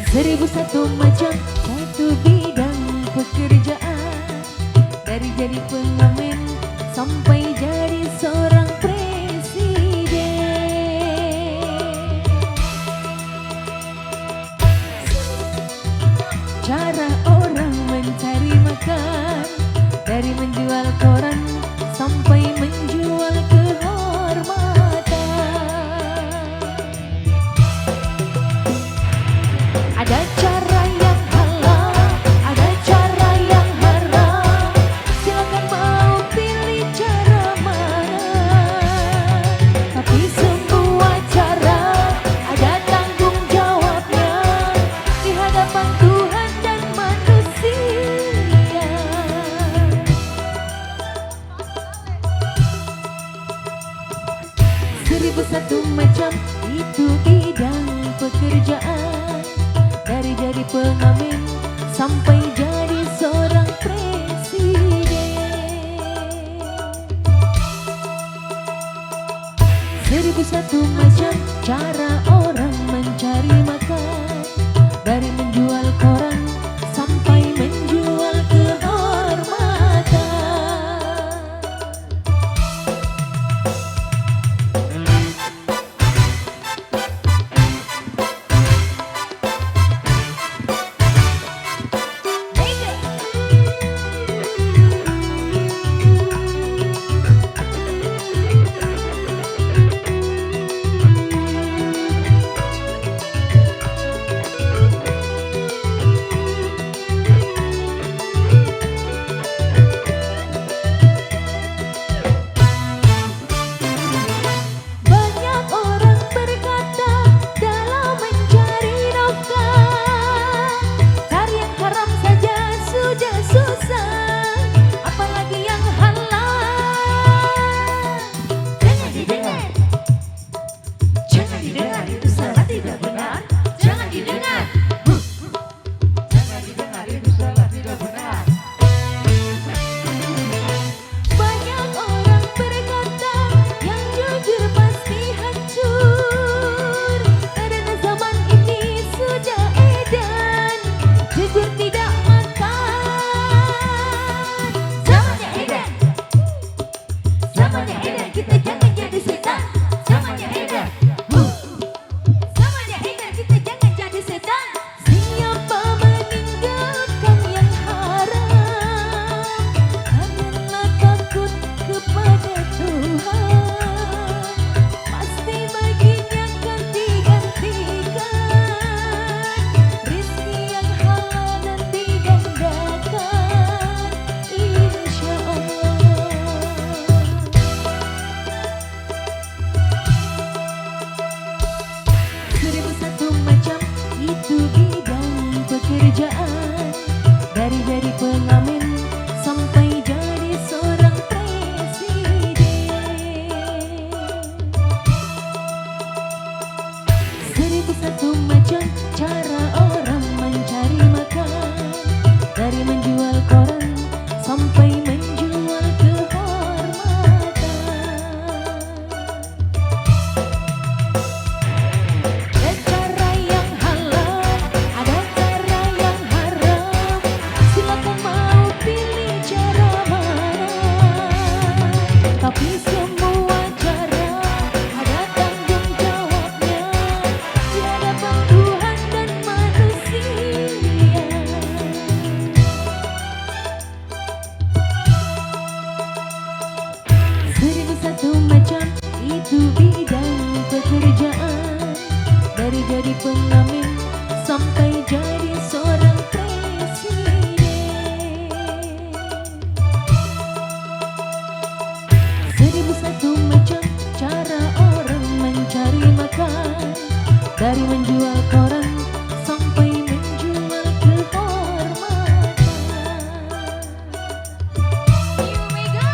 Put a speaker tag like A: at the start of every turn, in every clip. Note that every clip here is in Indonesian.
A: 1.001 macam satu bidang pekerjaan, dari jadi pengamen sampai jadi seorang presiden. Cara orang mencari makan, dari menjual koran sampai menjual kehormatan. Ada cara yang halal, ada cara yang haram. Silakan mau pilih cara mana. Tapi semua cara ada tanggung jawabnya di hadapan Tuhan dan manusia. 1.001 macam itu bidang pekerjaan, dari jadi pengamen sampai jadi seorang presiden. 1.001 macam cara orang mencari makan, dari menjual koran sampai menjual kehormatan. Dari jadi pengamen sampai jadi seorang presiden. 1.001 macam cara orang mencari makan, dari menjual koran sampai menjual kehormatan. Ada cara yang halal, ada cara yang haram. Silakan mau pilih cara mana. Tapi semua cara ada tanggung jawabnya di hadapan Tuhan dan manusia. 1.001 macam itu bidang pekerjaan, dari jadi pengamen sampai jadi seorang presiden. 1.001 macam cara orang mencari makan, dari menjual koran sampai menjual kehormatan. New Mega.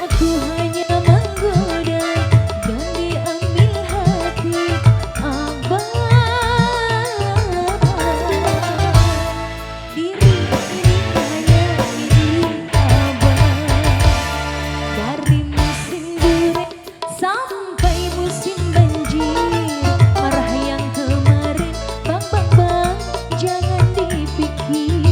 A: Waktu hanya menggoda dan diambil hati abang. Diri ini hanya milik abang. Dari musim durian sampai musim banjir, marah yang kemarin bang bang bang jangan dipikir.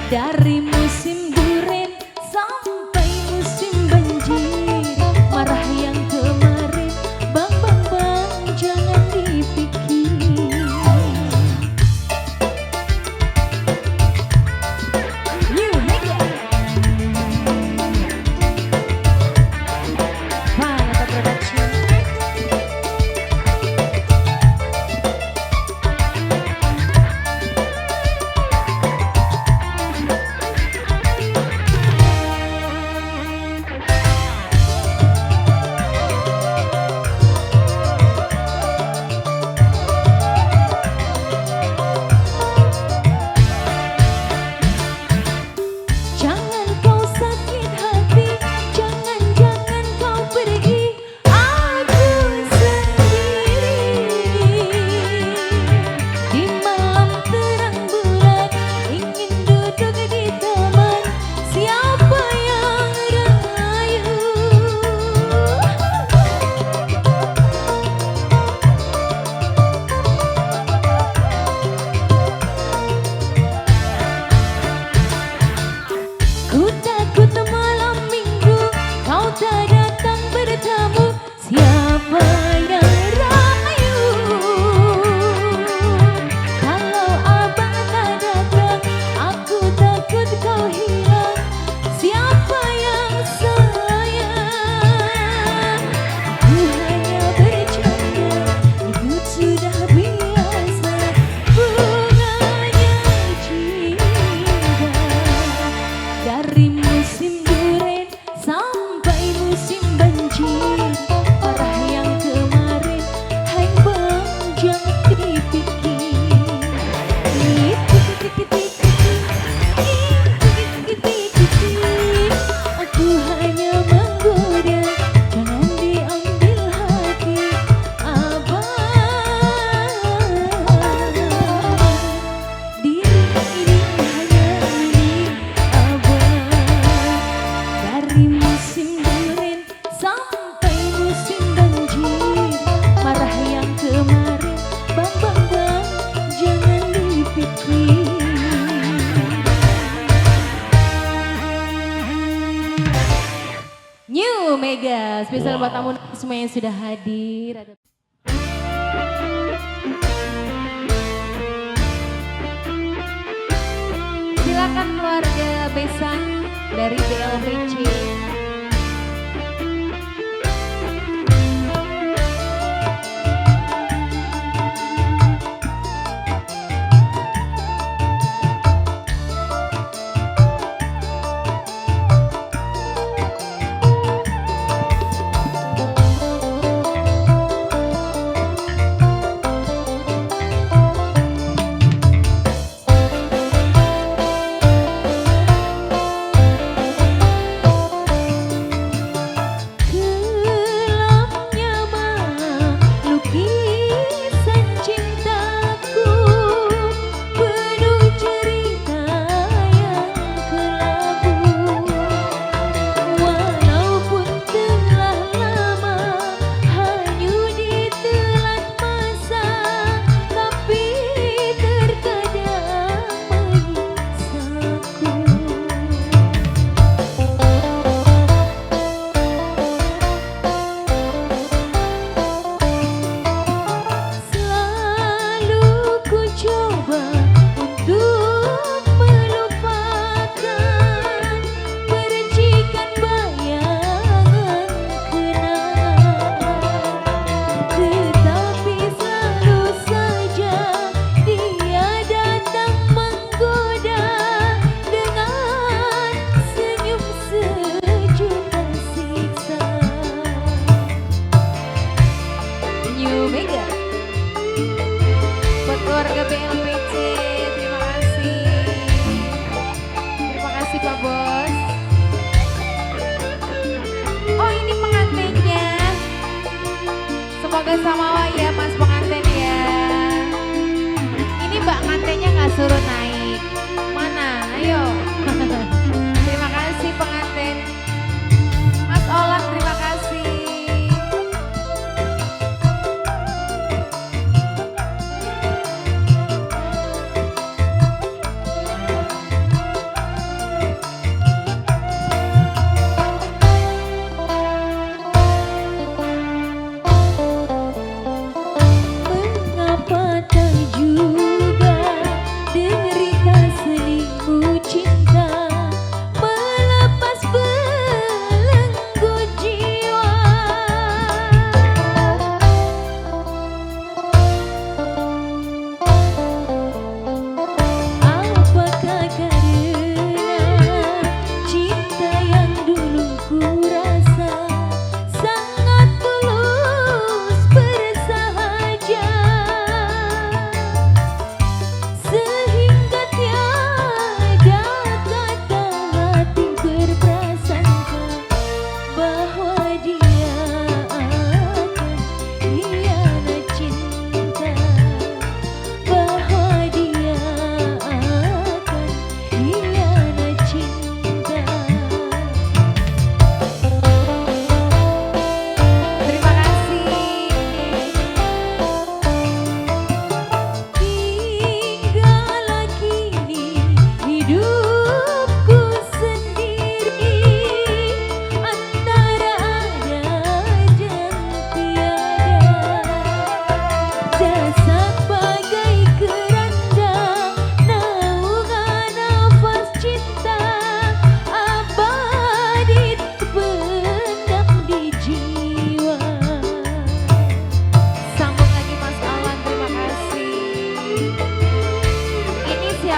A: Dari musim durian sampai musim banjir, marah yang kemarin bang bang bang jangan dipikir. New Mega Vanata Production. Siapa yang rayu? Kalau abang tak datang, aku takut kau hilang. Siapa yang sayang? Aku hanya bercanda, itu sudah biasa. Bunganya cinta dari musim durian sampai musim banjir. New Mega, spesial buat tamu semua yang sudah hadir. Silakan keluarga besan dari BLBC. Agak sama ya Mas pengantin ya. Ini Mbak ngantennya nggak suruh naik. Mana? Ayo. Terima kasih pengantin. Mas Olan terima kasih.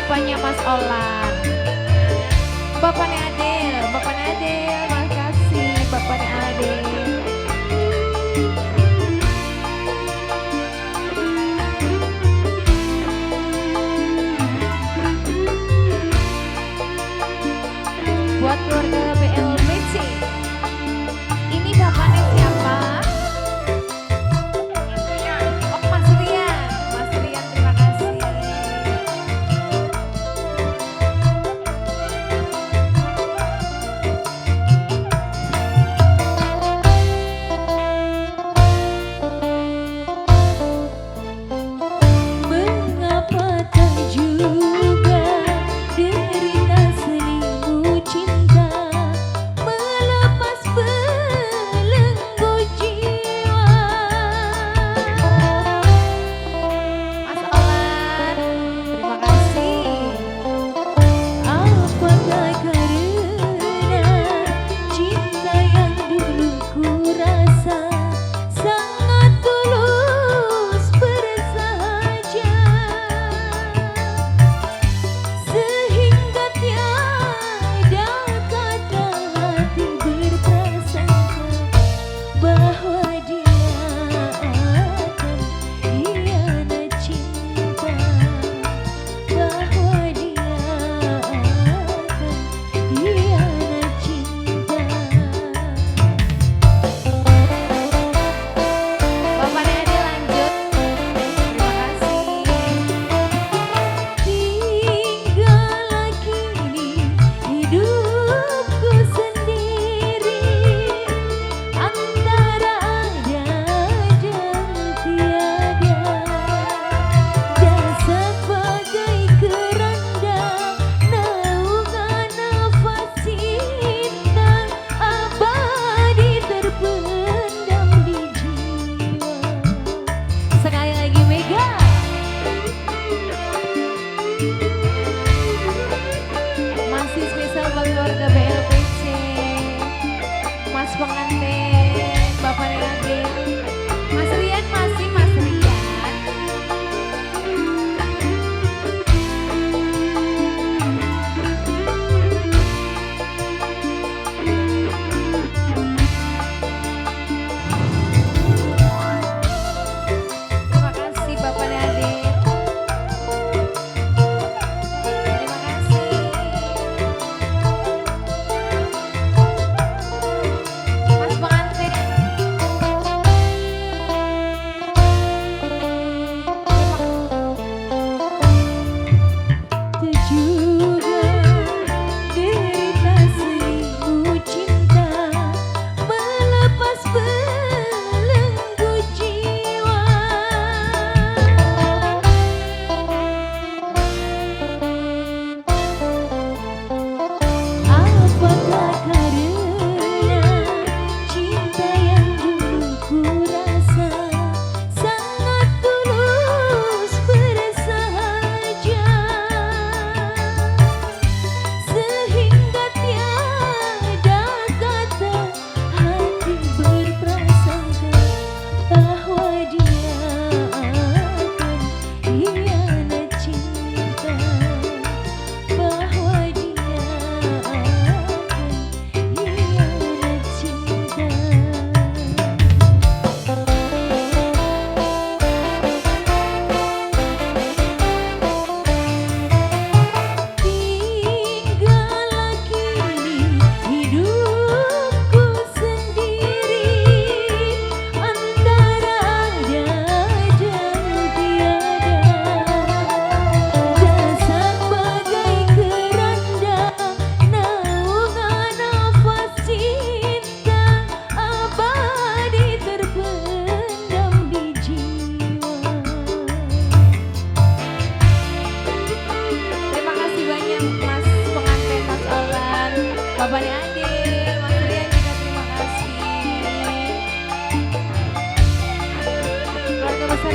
A: Bapaknya Mas Olan, bapaknya Adel, makasih bapaknya Adel. Buat keluarga BLBC, ini bapaknya siapa? Oh Mas Rian terima kasih.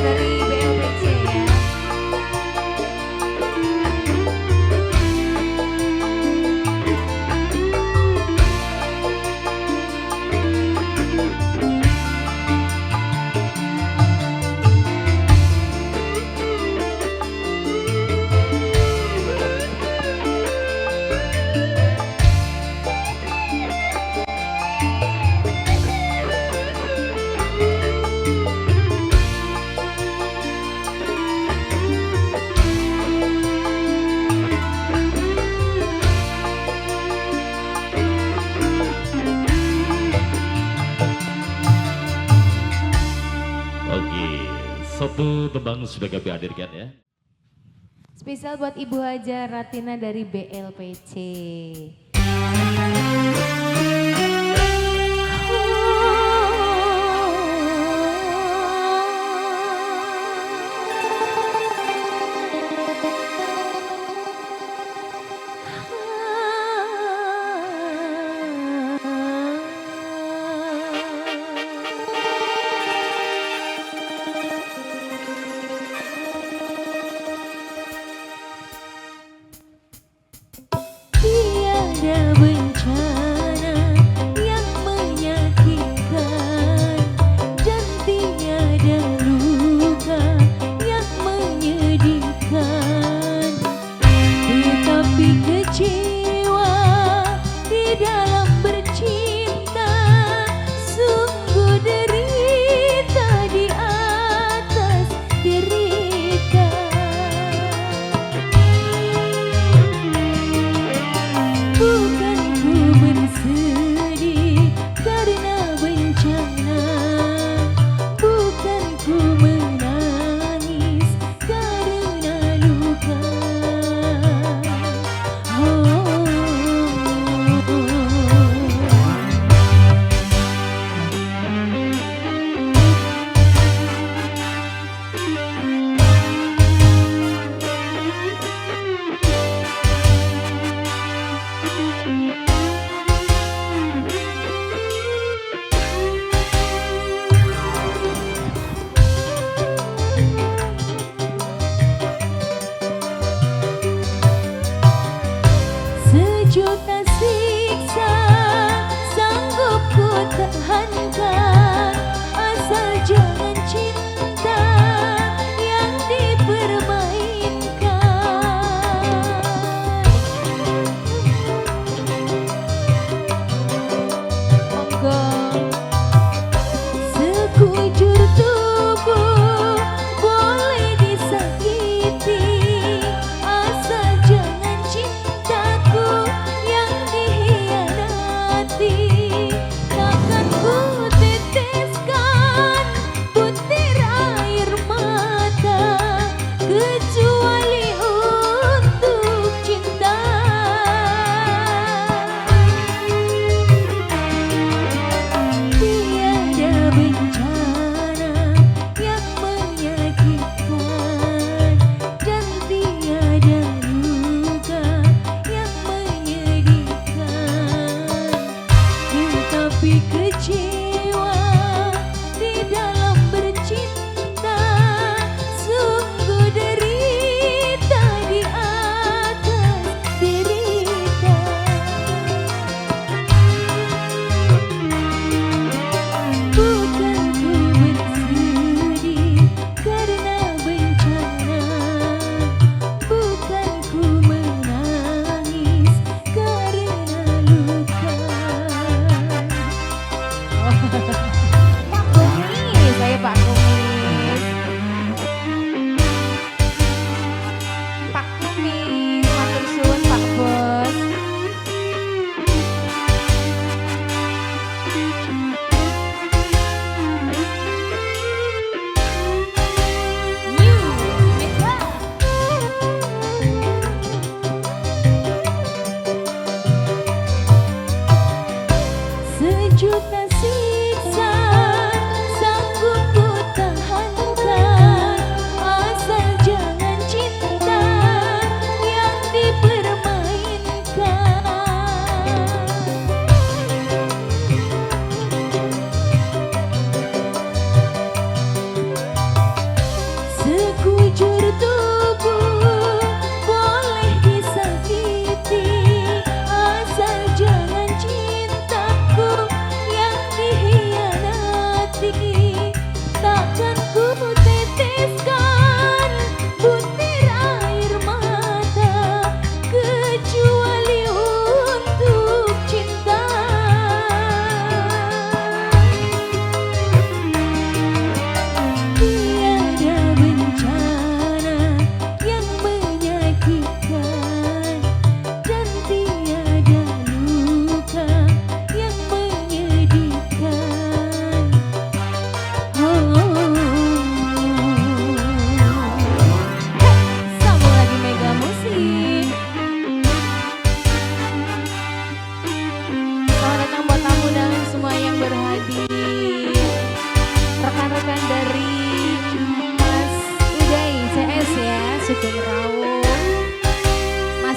A: dari BLPC ya.
B: Oke, satu tembang sudah kami hadirkan ya.
A: Spesial buat Ibu Haja Ratina dari BLPC. Tiada bencana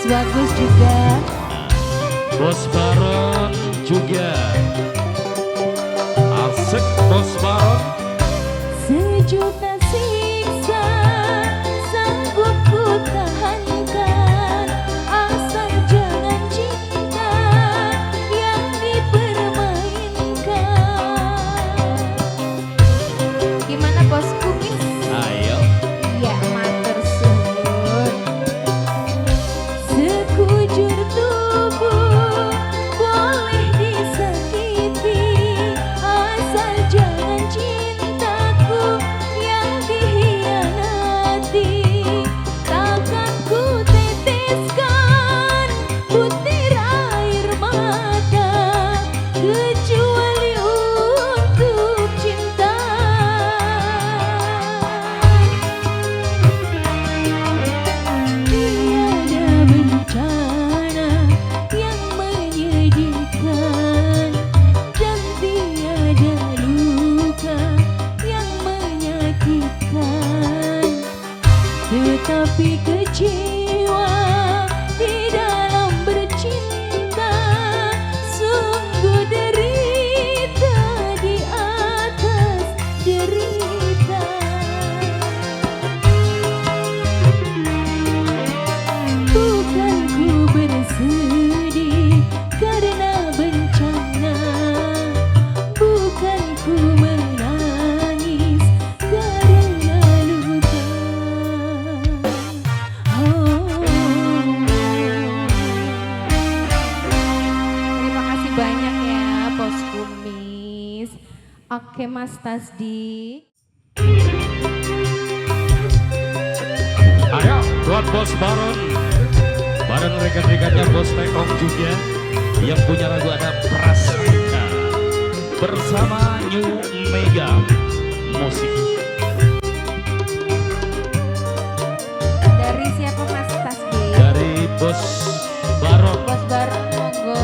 A: Bagus juga.
B: Bos Baron juga. Asik Bos Baron.
A: Sejuta siksa sanggup ku tahankan, asal jangan cinta yang dipermainkan. Gimana bos kumis?
B: Ayo.
A: Ya matur suwun. Sekujur tubuh boleh disakiti, asal jangan cintaku yang dikhianati. Takkan ku teteskan butir air mata kecuali untuk cinta. Tiada bencana yang menyedihkan dan tiada luka yang menyakitkan, tetapi kecewa di dalam bercinta sungguh derita di atas derita. Bukan ku bersedih karena bencana, bukan ku menangis karena luka. Terima kasih banyak ya Bos Kumis. Oke Mas Tasdi.
B: Ayo buat Bos Baron. Bareng rekan-rekannya Bos Tekong juga. Yang punya lagu ada Prasangka. Bersama New Mega Musik.
A: Dari siapa Mas Tasdi?
B: Dari Bos Baron.
A: Bos Baron monggo.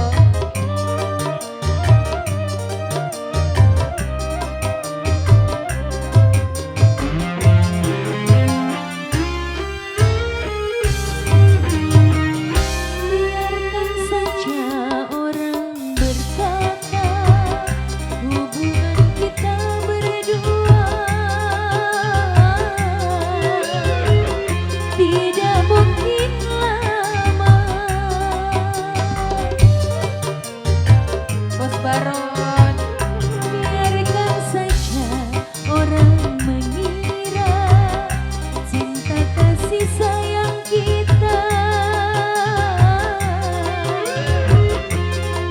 A: Biarkan saja orang berkata hubungan kita berdua tidak mungkin lama. Bos Baron, biarkan saja orang mengira cinta kasih sayang kita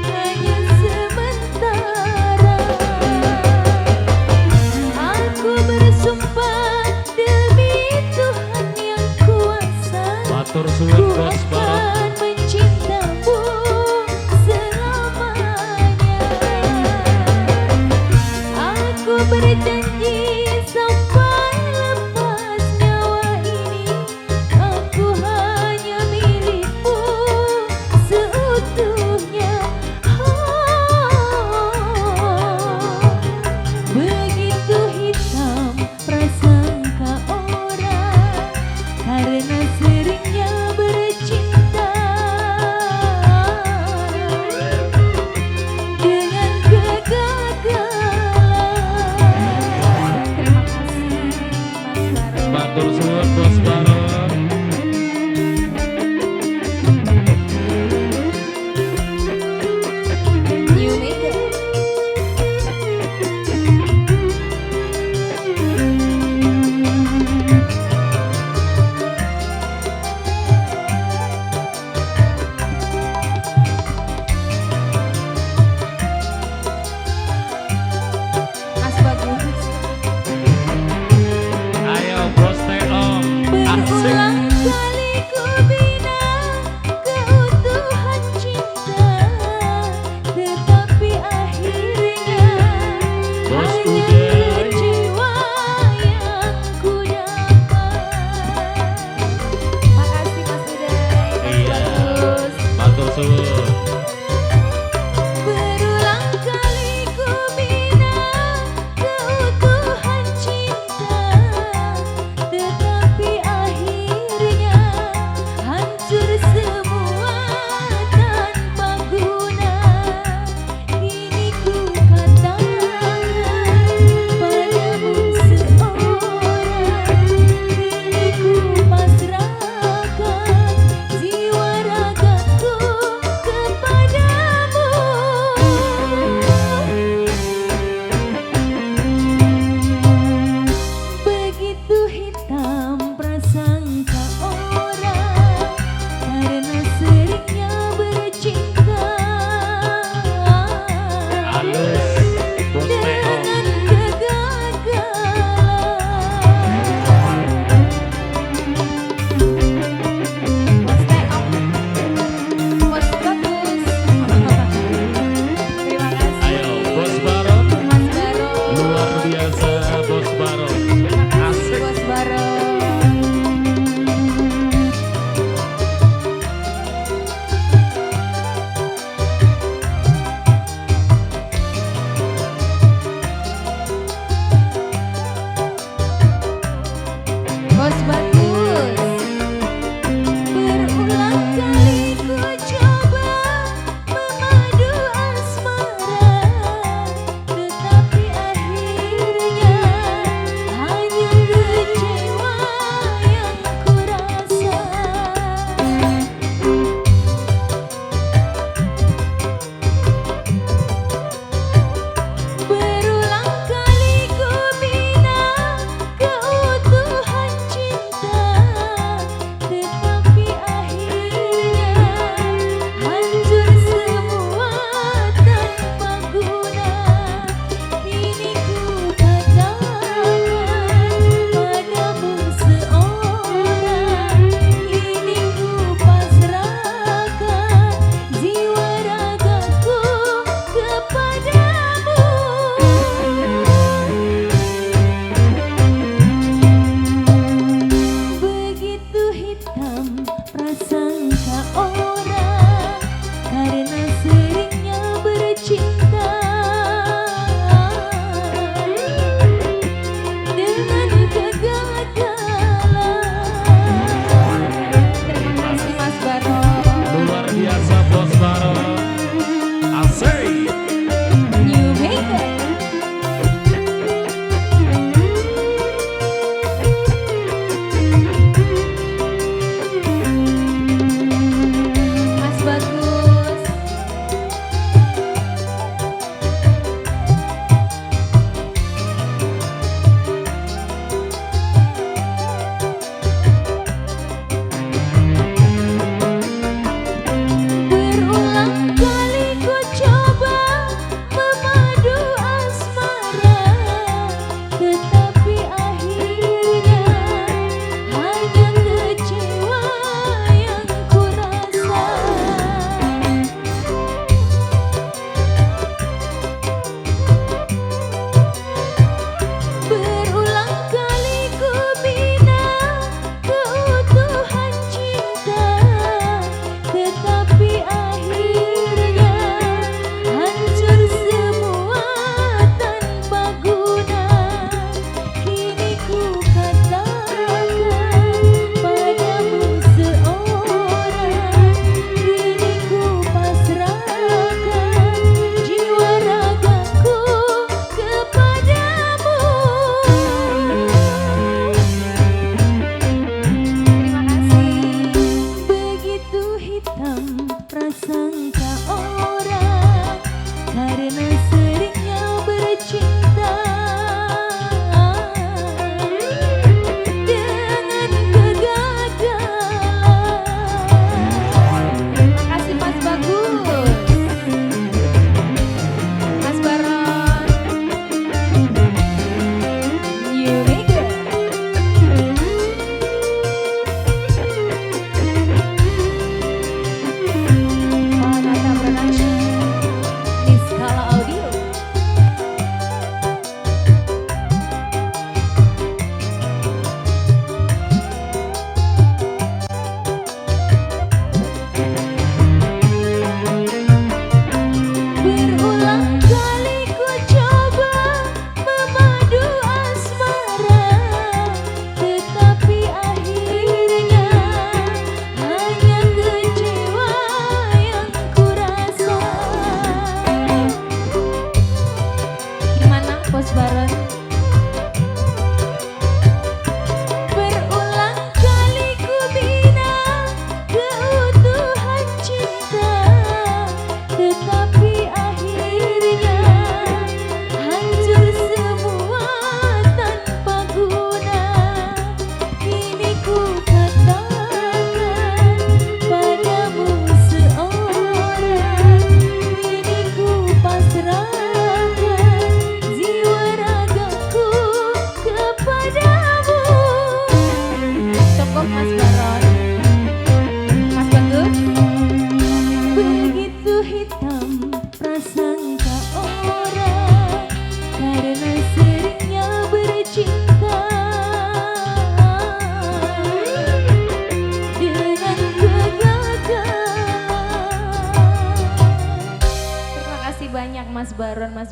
A: hanya sementara. Aku bersumpah demi Tuhan yang kuasa,
B: Matur
A: ku
B: suwun Bos Baron.
A: akan mencintamu selamanya. Aku berjanji sampai lepas nyawa ini, aku hanya milikmu seutuhnya. Begitu hitam prasangka orang karena seringnya bercinta dengan kegagalan. Terima kasih.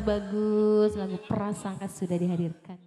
A: bagus-bagus, lagu Prasangka sudah dihadirkan.